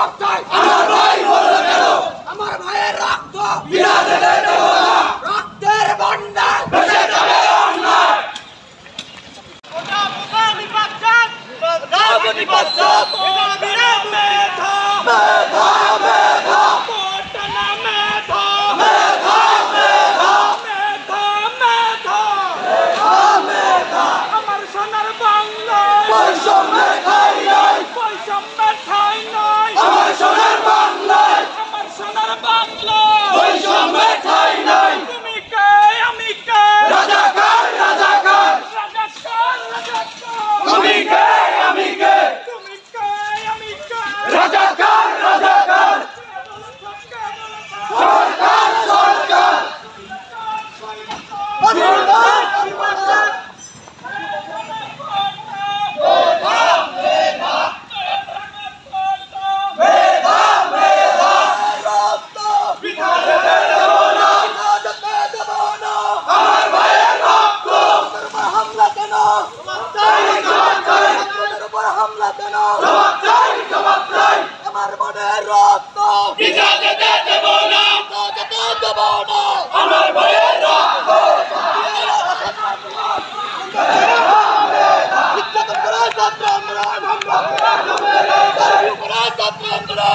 জবাব চাই। আমার ভাই বলল কেন? আমার ভাইয়ের রক্ত বিনা যেতে দেব না। রক্তের বন্যায় ভেসে যাবে অন্যায়। আমার মনের রক্ত ভিজা যেতে দেব না, যেতে দেব না। আমার ভাইয়ের রক্ত নির্যাতন করা ছাত্র আন্দোলন ছাত্র আন্দোলন।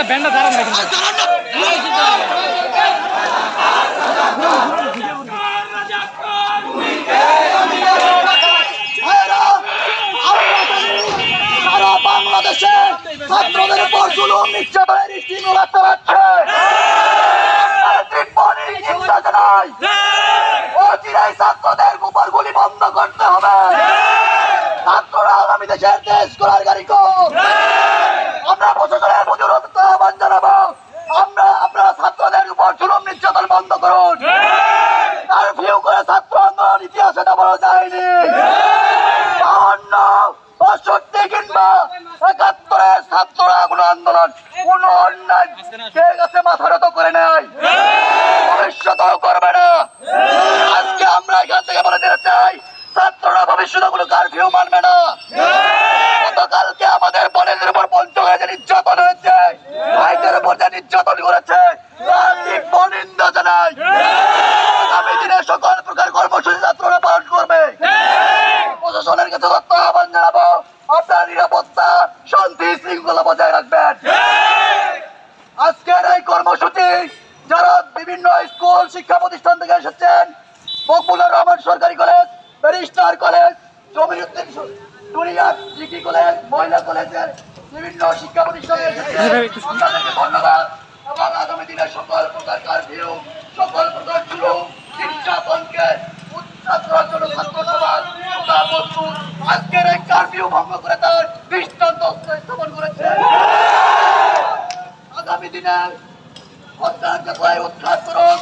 ব্যান্ডটা দাঁড়ান দেখেন সারা বাংলাদেশে ছাত্রদের উপর জুলুম নির্যাতনের স্টিম লাগাতে পারছে। অচিরেই ছাত্রদের উপর গুলি বন্ধ করতে হবে। ছাত্ররা আগামী দেশের দেশ গড়ার কারিগর। আমরা প্রশাসনের প্রতি আহ্বান জানাবো, আপনারা ছাত্রদের উপর জুলুম নির্যাতন বন্ধ করুন। কারফিউ করে ছাত্র আন্দোলন ইতিহাসে এটা বলা যায়নি। 52, 62 কিংবা 71-এর ছাত্ররা কোনো আন্দোলন কোন অন্যায় কাছে মাথা নত করে নেয়, ভবিষ্যতেও করবে না। আজকে আমরা এখান থেকে বলে দিতে চাই, ছাত্ররা ভবিষ্যতে কোনো কারফিউ মানবে না। গতকালকে আমাদের বোনেদের উপর 50,000 নির্যাতন হয়েছে, ভাইদের উপর যে নির্যাতন করেছে তার তীব্র নিন্দা জানাই। আগামী দিনে সকল প্রকার কর্মসূচি ছাত্ররা পালন করবে। প্রশাসনের কাছে আহ্বান জানাবো, আপনার নিরাপত্তা শান্তি শৃঙ্খলা বজায় রাখবেন। আজকের এই কর্মসূচি যারা বিভিন্ন স্কুল শিক্ষা প্রতিষ্ঠান থেকে এসেছেন, মকবুলুর রহমান সরকারি college, barrister college, Jamiruddin degree college, মহিলা কলেজের বিভিন্ন শিক্ষা প্রতিষ্ঠানে এসেছেন, আপনাদেরকে ধন্যবাদ। এবং আগামী দিনে সকল প্রকার কারফিউ, সকল প্রকার জুলুম নির্যাতনকে উৎখাত করার জন্য ছাত্র সমাজ আজকের এই কারফিউ ভঙ্গ করে তার দৃষ্টান্ত স্থাপন করেছে। আগামী দিনে উৎখাত করুন।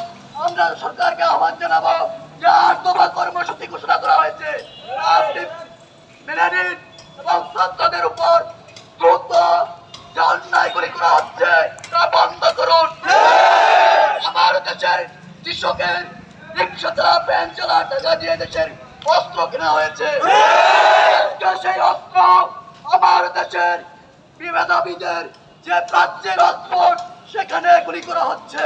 আমরা সরকারকে আহ্বান জানাবো, যে 8 দফা কর্মসূচি ঘোষণা করা হয়েছে আপনি মেনে নিন এবং ছাত্রদের উপর দ্রুত অন্যায় করে হামলা হচ্ছে তা বন্ধ করুন। আমার দেশের কৃষকের রিক্সা চালা ভ্যান চালা টাকা দিয়ে দেশের অস্ত্র কেনা হয়েছে। আজকে সেই অস্ত্র আমার দেশের বিভেদবিদের যে প্রাচ্যের অস্ত্র সেখানে গুলি করা হচ্ছে।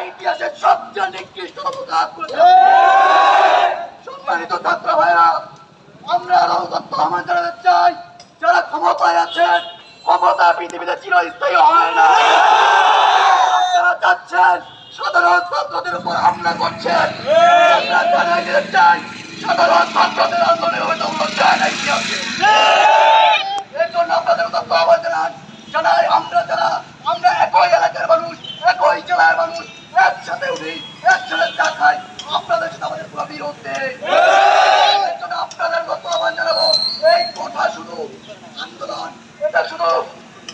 ইতিহাসের সবচেয়ে নিকৃষ্ট অপরাধ করেছে। সম্মানিত ছাত্র ভাইরা, আমরা আহ্বান জানাতে চাই, যারা ক্ষমতায় আছেন, ক্ষমতা পৃথিবীতে চিরস্থায়ী হয় না। আপনারা চাচ্ছেন সাধারণ ছাত্রদের উপর হামলা করছেন। আমরা জানাই দিতে চাই, সাধারণ ছাত্রদের আন্দোলনে হয়তো যায় না ইতিহাসে। এর জন্য আপনাদের আহ্বান জানাই, আমরা একই এলাকার মানুষ, একই জেলার মানুষ, একসাথে উঠি, একসাথে চা খাই। আপনাদের সাথে আমাদের পুরো বিরোধ নেই। এর জন্য আপনাদের আহ্বান জানাবো, এই কথা শুধু আন্দোলন, এটা শুধু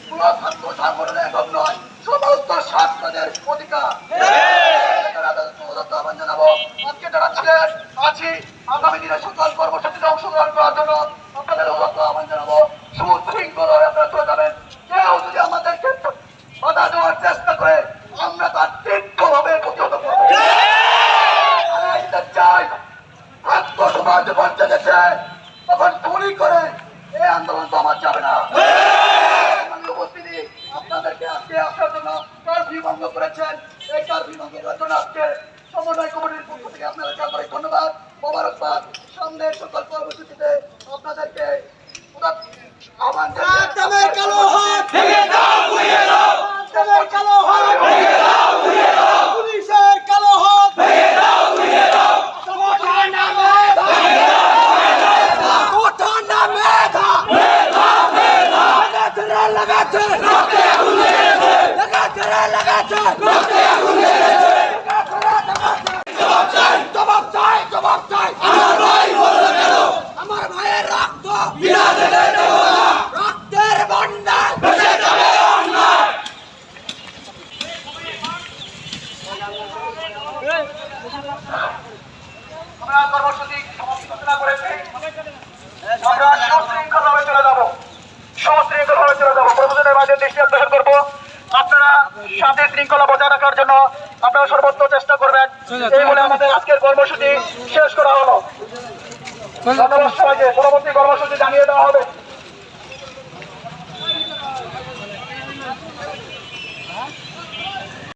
পুরো ছাত্র সংগঠনের একক নয়, সমস্ত ছাত্রদের অধিকার। আহ্বান জানাবো, আজকে যারা ছিলেন আছি, আগামী দিনে সকল কর্মসূচিতে অংশগ্রহণ করার জন্য আপনাদের আহ্বান জানাবো। সুশৃঙ্খল হয়ে আপনারা চলে যাবেন। কেউ যদি আমাদেরকে বাধা দেওয়ার চেষ্টা করে, আমরা তার তীব্রভাবে প্রতিহত করব। চাই ছাত্র সমাজ যখন জেগেছে তখন গুলি করে এই আন্দোলন তো আমার যাবে না। উপস্থিতি আপনাদেরকে আজকে আসার জন্য কারফিউ ভঙ্গ করেছেন। এই কারফিউ ভঙ্গ করার জন্য আজকে সমন্বয় কমিটির পক্ষ থেকে আপনাদেরকে আন্তরিক ধন্যবাদ, মোবারকবাদ। সামনের সকল কর্মসূচিতে আপনাদেরকে আহ্বান পুলিশের কালো হাত আমার ভাইয়ের রক্ত রক্তের বন্যা। আমরা কর্মসূচি সমাপ্তি ঘোষণা করেছি। আমরা সুশৃঙ্খলভাবে চলে যাবো, সুশৃঙ্খলভাবে চলে যাবো। প্রশাসনের মাঝে দৃষ্টি আকর্ষণ করবো, আপনারা শান্তি শৃঙ্খলা বজায় রাখার জন্য আপনারা সর্বোচ্চ চেষ্টা করবেন। এই বলে আমাদের আজকের কর্মসূচি শেষ করা হলো। ধন্যবাদ সবাইকে। পরবর্তী কর্মসূচি জানিয়ে দেওয়া হবে।